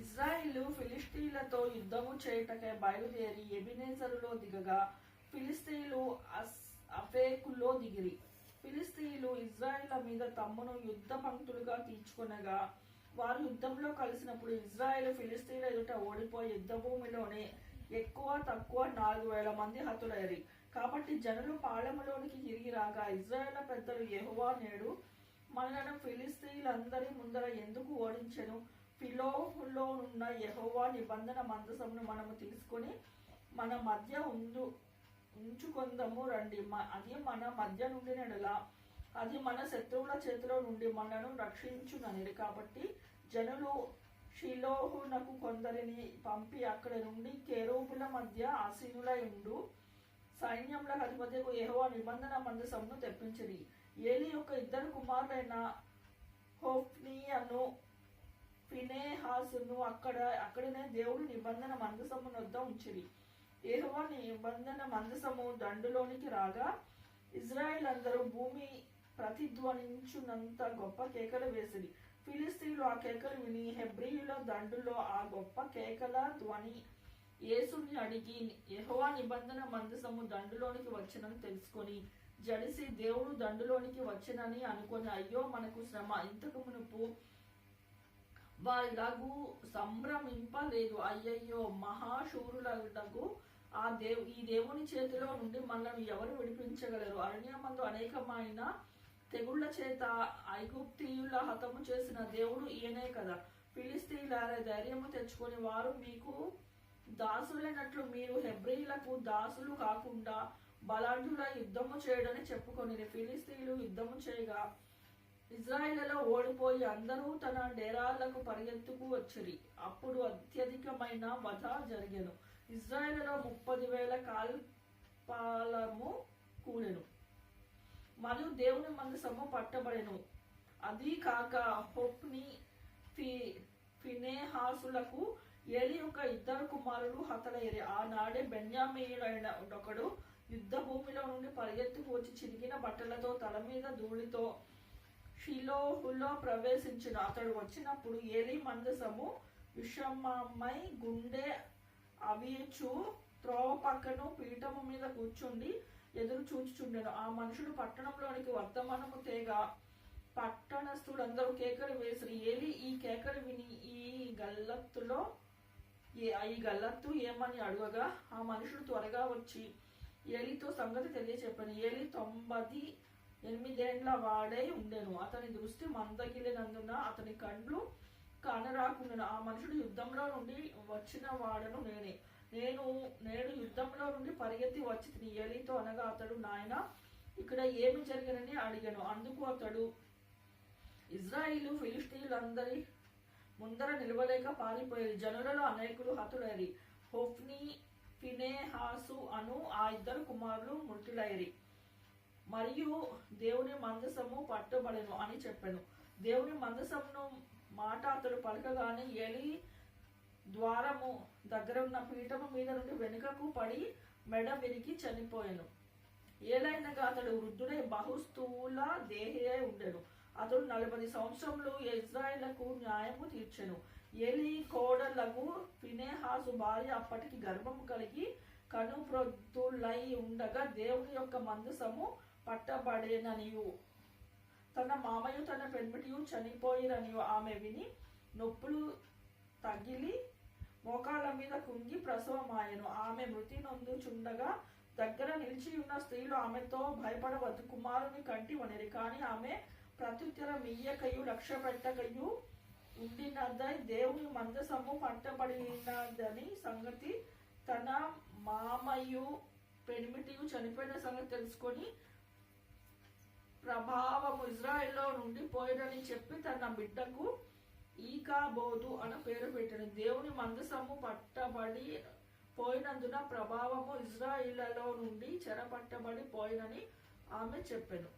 ఇజ్రాయిలు ఫిలిష్తీయులతో యుద్ధము చేయుటకై బయలుదేరి ఎబెనెజరులో దిగగా ఫిలిష్తీయులు అఫేకులో దిగిరి. ఫిలిష్తీయులు ఇజ్రాయిల మీద తమ్మును యుద్ధ పంక్తులుగా తీర్చుకొనగా వారు యుద్ధంలో కలిసినప్పుడు ఇజ్రాయిల్ ఫిలిష్తీయుల ఎదుట ఓడిపోయి యుద్ధ భూమిలోనే ఎక్కువ తక్కువ 4,000 మంది హతులైరి. కాబట్టి జనులు పాళెములోనికి తిరిగి రాగా ఇజ్రాయిల్ పెద్దలు యెహోవా నేడు మనలను ఫిలిష్తీయులందరి ముందర ఎందుకు ఓడించెను? ఫిలోహులో ఉన్న యెహోవా నిబంధన మందసమును మనము తీసుకొని మన మధ్య ఉంచుకొందము రండి. అది మన మధ్య నుండి నెడలా అది మన శత్రువుల చేతిలో నుండి మనను రక్షించుననిరి. కాబట్టి జనులు షిలోహునకు కొందరిని పంపి అక్కడి నుండి కెరూబుల మధ్య ఆసీనులై ఉండు సైన్యముల అధిపతికు యెహోవా నిబంధన మందసమును తెప్పించిరి. ఏలి యొక్క 2 కుమారులైన హొఫ్నీయను ఫినెహాసును అక్కడనే దేవుడు నిబంధన మందసము వద్ద ఉంచిరి. యెహోవా నిబంధన మందసము దండులోనికి రాగా ఇజ్రాయిల్ అందరూ భూమి ప్రతిధ్వనించునంత గొప్ప కేకలు వేసిరి. ఫిలిష్తీయులు ఆ కేకలు విని హెబ్రీయుల దండులో ఆ గొప్ప కేకల ధ్వని యేసుని అడిగి యెహోవా నిబంధన మందసము దండులోనికి వచ్చనని తెలుసుకొని జడిసి దేవుడు దండులోనికి వచ్చనని అనుకొని అయ్యో మనకు శ్రమ, ఇంతకు మునుపు వారిలాగు సంభ్రమింపలేదు. అయ్యయ్యో మహాశూరులకు ఈ దేవుని చేతిలో నుండి మనల్ని ఎవరు విడిపించగలరు? అరణ్యమందు అనేకమైన తెగుళ్ల చేత ఐగుప్తీయుల హతము చేసిన దేవుడు ఈయనే కదా. ఫిలిష్తీయులారా ధైర్యము తెచ్చుకొని వారు మీకు దాసులైనట్లు మీరు హెబ్రీయులకు దాసులు కాకుండా బలాఢ్యుల యుద్ధము చేయడని చెప్పుకొని ఫిలిష్తీయులు యుద్ధము చేయగా ఇజ్రాయిలలో ఓడిపోయి అందరూ తన డేరాలకు పరిగెత్తుకు వచ్చిరి. అప్పుడు అత్యధికమైన వధ జరిగెను. ఇజ్రాయిలలో 30,000 కాల్పాలము కూలెను మరియు దేవుని మందసము పట్టబడెను. అది కాక హొఫ్నీ ఫినెహాసులకు ఏలి యొక్క 2 కుమారులు హతులైరి. ఆనాడే బెన్యామీయుడైన ఒకడు యుద్ధ భూమిలో నుండి పరిగెత్తుకు వచ్చి చిరిగిన బట్టలతో తల మీద ధూళితో షిలోహులో ప్రవేశించిన. అతడు వచ్చినప్పుడు ఏలి మందసము విషమమై గుండె అవిచు త్రోవ పక్కను పీఠము మీద కూర్చుండి ఎదురు చూచుచుండెను. ఆ మనుషుడు పట్టణంలోనికి వర్తమానము తేగా పట్టణస్థులందరూ కేకలు వేసిరి. ఏలి ఈ కేకలు విని ఈ గల్లత్తు ఏమని అడగగా ఆ మనుషుడు త్వరగా వచ్చి ఏలితో సంగతి తెలియచెప్పాను. ఏలి 98 వాడై ఉండెను. అతని దృష్టి మందగిలినందున అతని కండ్లు కానరాకుండెను. ఆ మనుషుడు యుద్ధంలో నుండి వచ్చిన వాడను నేడు యుద్ధంలో నుండి పరిగెత్తి వచ్చి ఏలితో అనగా అతడు నాయన ఇక్కడ ఏమి జరిగినని అడిగాను. అందుకు అతడు ఇజ్రాయిలు ఫిలిష్తీయులందరి ముందర నిలవలేక పారిపోయారు. జనులలో అనేకులు హతులైరి. హొఫ్నీ ఫినెహాసు అను ఆ 2 కుమారులు మృతులైరి. మరియు దేవుని మందసము పట్టబడెను అని చెప్పాను. దేవుని మందసమును మాట అతడు పలకగానే ఏలి ద్వారము దగ్గర ఉన్న పీఠము మీద నుండి వెనుకకు పడి మెడ విరిగి చనిపోయాను. ఏలైనగా అతడు వృద్ధుడై బహుస్థూల దేహి అయి ఉండెను. అతడు 40 సంవత్సరములు ఇజ్రాయిలకు న్యాయము తీర్చెను. ఏలి కోడలకు ఫినెహాసు భార్య అప్పటికి గర్భము కలిగి కనుప్రొద్దులై ఉండగా దేవుని యొక్క మందసము పట్టబడేననియు తన మామయ్య తన పెన్మిటియు చనిపోయిరనియు ఆమె విని నొప్పులు తగిలి మోకాళ్ళ మీద కుంగి ప్రసవమాయెను. ఆమె మృతి నొందుచుండగా దగ్గర నిలిచి ఉన్న స్త్రీలు ఆమెతో భయపడవద్దు, కుమారుని కంటి వనిరి. కానీ ఆమె ప్రత్యుత్తరం ఇయ్యకయు లక్ష్య పెట్టకయు ఉండినదై దేవుని మందసము పట్టబడినదని సంగతి తన మామయ్యు పెనిమిటియు చనిపోయిన సంగతి తెలుసుకొని ప్రభావము ఇజ్రాయిల్లో నుండి పోయినని చెప్పి తన బిడ్డకు ఈకాబోదు అన్న పేరు పెట్టాను. దేవుని మందసము పట్టబడి పోయినందున ప్రభావము ఇజ్రాయిల్లో నుండి చెరపట్టబడి పోయినని ఆమె చెప్పాను.